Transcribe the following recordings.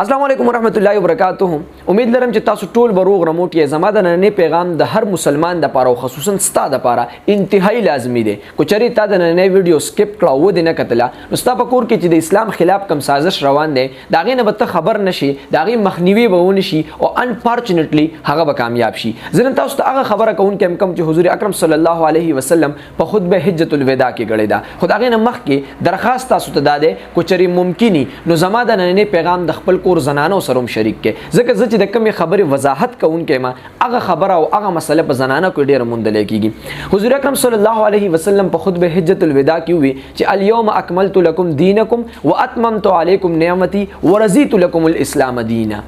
السلام علیکم ورحمت الله وبرکاتہ. امید لرم چې تاسو ټول بروغ رموټ یې. زما د نننې پیغام د هر مسلمان د پاره او خصوصا ستا د پاره انتهایی لازمی دی. کو چری تا د نننې ویډیو سکپ کړه و دې نه کتله نو ستا په کور کې چې د اسلام خلاف کم سازش روان دی دا غي نه به خبر نشي، دا غي مخنیوي به ونه شي او انفارچونټلی هغه به کامیاب شي. زه تاسو ته هغه خبره کوم کم چې حضور اکرم صلی الله علیه وسلم په خطبه حجۃ الوداع کې غړې ده. خدای نه مخ کې درخواست تاسو ته داده کو چری ممکنی نو زما د نننې پیغام د خپل کور زنانو سره شریک کې، ځکه چې د کومې خبرې وضاحت کوونکې ما هغه خبره او هغه مسله په زنانه کې ډېر موندل کېږي. حضور اکرم صلی الله علیه وسلم په خطبه حجۃ الوداع کې وی چې الیوم اکملت لکم دینکم واتممت علیکم نعمتي ورضیت لکم الاسلام دینا.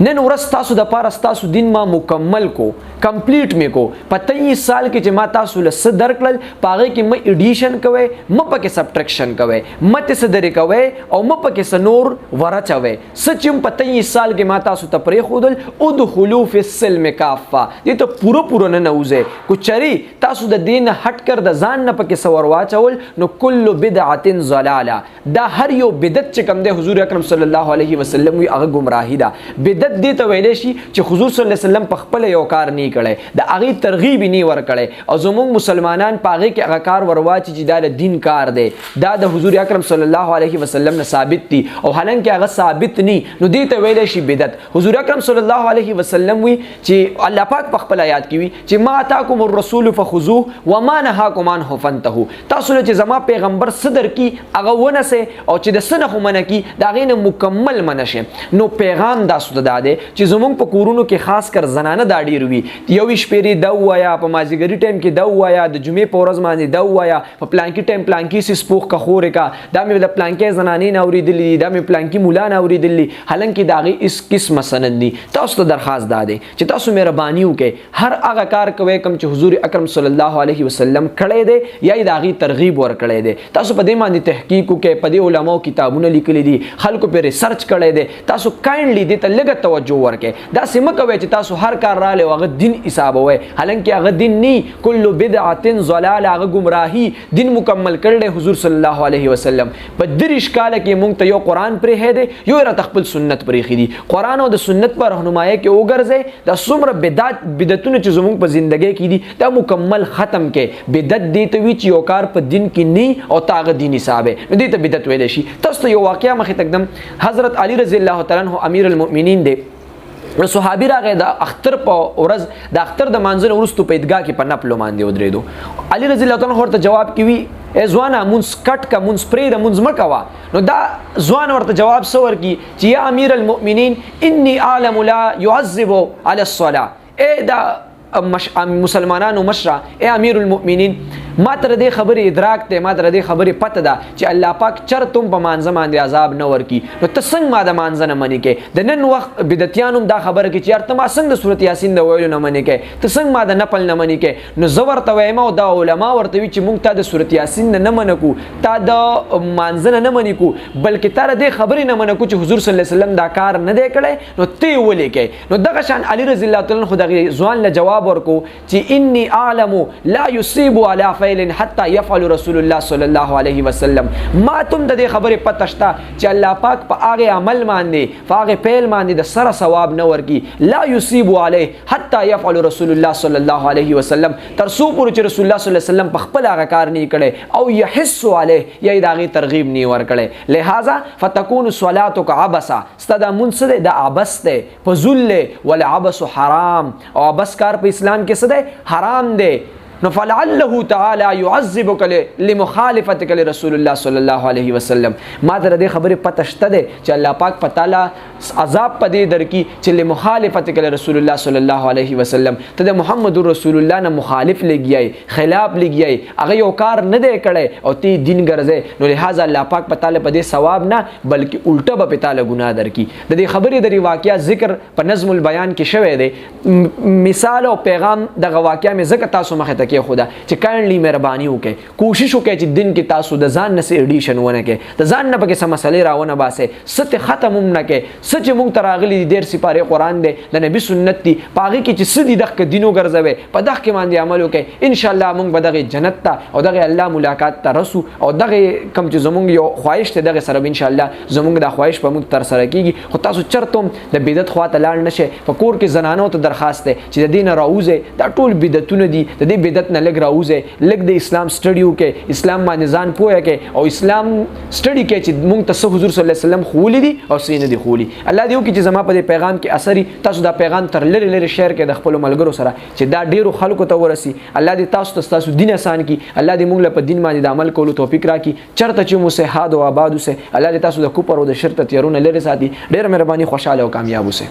نن ورځ تاسو د پاره تاسو دین ما مکمل کو، کمپلیټ می کو. په 23 سال کې چې ما تاسو له څه درکړل پاغه کې م ایډیشن کوي، م پکې سبټریکشن کوي، مته څه درې کوي او م پکې څه نور ورچوي. سچم په 23 سال کې ما تاسو ته پرې خودل ادخلوا فی السلم کافه. دې ته پورا نه نوځي. کو چری تاسو د دین هټ کر د ځان نه پکې سور واچول نو کل بدعه ضلاله. دا هر یو بدعت چې کوم دی حضور اکرم صلی الله علیه وسلم وی هغه گمراهی ده. بدعت دې ته ویل شي چې حضور صلی الله علیه وسلم په خپل یو کار نه کړي، د هغه ترغیب نه ور کړي او زموږ مسلمانان پاغه کې هغه کار ورواچي چې دا د دین کار دی. دا د حضور اکرم صلی الله علیه وسلم نه ثابت دي او حالانکه هغه ثابت ني نو دې ته ویل شي بدعت. حضور اکرم صلی الله علیه وسلم وی چې الله پاک په خپل آیات کې وی چې ما اتاکم الرسول فخذوه وما نهاکم عنه فانتهوا. تاسو چې زما پیغمبر صدر کی هغه ونسه او چې د سنه خمنه کی دا غینه مکمل منشه. نو پیغام دا سود داده چې زمونږ په کورونو کې خاص کر زنانه دا ډیر وی یو شپری دا وایا په مازیګری ټایم کې دا وایا د جمعې په ورځ باندې دا وایا په پلانکی ټایم پلانکی سیس پوخ کا خورې کا دا مې د پلانکی زنانې نه اوریدلې دا مې پلانکی مولا نه اوریدلې حالانکه داغي اس قسم سند دي. تاسو ته درخواست داده چې تاسو مهرباني وکړئ هر هغه کار کوي کوم چې حضور اکرم صلی الله علیه وسلم کړی دی یا داغي ترغیب ور کړی دی. تاسو په دې باندې تحقیق وکړئ، په دې علماو کتابونه لیکلي دي، خلکو په ریسرچ کړی دی. تاسو کایندلی دې ته لږه توجه ورکړئ. دا سم کوي چې تاسو هر کار را لې هغه دین حسابوي، حالانکه هغه دین ني. کل بدعه ضلاله، هغه گمراهي. دین مکمل کړل حضور صلی الله علیه وسلم په دریش کال کې مونږ ته یو قران پرې هده یو را خپل سنت پرې خېدي. قران او د سنت پر رهنمایي کې وګرځي دا څومره بدعتونه چې زموږ په ژوندۍ کې دي دا مکمل ختم کې. بدعت دې ته وی چې یو کار په دین کې نه او تاغه دین حساب نو دې ته بدعت ویل شي. تاسو یو واقعیا مخې تقدم حضرت علی رضی الله تعالی عنہ امیر المؤمنین دی. نو صحابي راغی د اختر په ورځ د اختر د مانځنه وروسته په عیدګاه کې په نپلو باندې ودرېدو. علي رضی الله تعالی عنہ ورته جواب کوي ای ځوانه مونږ کټ کا مونږ پرې د مونږ مکوا. نو دا ځوان ورته جواب سور کی چې یا امیر المؤمنین انی اعلم لا يعذب على الصلاه. ای دا مسلمانانو مشره ای امیر المؤمنین ما تر دې خبرې ادراک ته، ما تر دې خبرې پته ده چې الله پاک چرتم په مانځه باندې عذاب نه ورکی. نو ته څنګه ما د مانځه نه منې کې؟ د نن وخت بدعتیان هم دا خبره کې چې ته ما څنګه د سورت یاسین د ویلو نه منې کې، ته څنګه ما د نفل نه منې کې. نو زه ورته وایم او دا علما ورته وي چې مونږ تا د سورت یاسین نه منکو، تا د مانځه نه منې کو، بلکې تا د خبرې نه منکو چې حضور صلی الله علیه وسلم دا کار نه دی کړی. نو ته ولې کې؟ نو دغه شان علی رضی الله تعالی عنہ خدای ځوان له جواب ورکو چې انی اعلم لا یصيب علی فعل حتى يفعل رسول الله صلی الله علیه وسلم. ما تم د دې خبرې پته شته چې الله پاک په هغه عمل باندې په هغه فعل باندې د سره ثواب نه ورکی. لا یصيب علیه حتى يفعل رسول الله صلی الله علیه وسلم تر څو پورې چې رسول الله صلی الله علیه وسلم په خپل هغه کار نه کړي او يحس علیه یا داغي ترغیب نه ور کړي. لہذا فتكون صلاتك عبثا. استدا منسد د عبث ده فذل والعبث حرام او عبث کار په اسلام کې څه ده؟ حرام ده. نو فلعله تعالی يعذبك لمخالفتك لرسول الله صلی الله علیه وسلم. ما در دې خبره پته شته ده چې الله پاک پتاله عذاب پدې درکې چې لمخالفتك لرسول الله صلی الله علیه وسلم ته د محمد رسول الله نه مخالف لګیای، خلاف لګیای، هغه یو کار نه دی کړی او تی دین ګرځي. نو لہذا الله پاک پتاله پدې ثواب نه بلکې الټه به پتاله ګناه درکې. د دې خبرې د واقعیا ذکر په نظم البیان کې شوی دی. مثال او پیغام د واقعیا مې ذکر تاسو مخه ته کې خدا چې کایندلی مهرباني وکړي، کوشش وکړي چې دین کې تاسو د ځان نه سي ایډیشن ونه کې، د ځان نه پکې سم مسلې راونه باسه، ست ختم هم نه کې، سچ مونږ تراغلی دي 1.5 سپاره قران دی د نبی سنت دی پاغي کې چې سدي دغه دینو ګرځوي په دغه کې باندې عمل وکړي ان شاء الله مونږ به دغه جنت ته او دغه الله ملاقات ته رسو او دغه کم چې زمونږ یو خواهش ته دغه سره ان شاء الله زمونږ د خواهش په مونږ تر سره کیږي خو تاسو چرته د بدعت خواته لاړ نشه په کور کې زنانو ته درخواست ده چې د دین راوځي دا ټول بدعتونه دي د دې بدعت نه لګ راوځي لګ د اسلام سټډیو کې اسلام باندې ځان پوهه کې او اسلام سټډي کې چې مونږ ته حضور صلی الله علیه وسلم خولي دي او سینې دي خولي الله دې وکړي چې زما په دې پیغام کې اثري تاسو دا پیغام تر لری لری شیر کې د خپل ملګرو سره چې دا ډیرو خلکو ته ورسي الله دې تاسو دین آسان کړي الله دې موږ له په دین باندې د عمل کولو توفیق راکړي چرته چې مو صحت او آباد وسه الله دې تاسو د کوپر او د شرط تیارونه لری ساتي ډیر مهرباني خوشاله او کامیاب وسه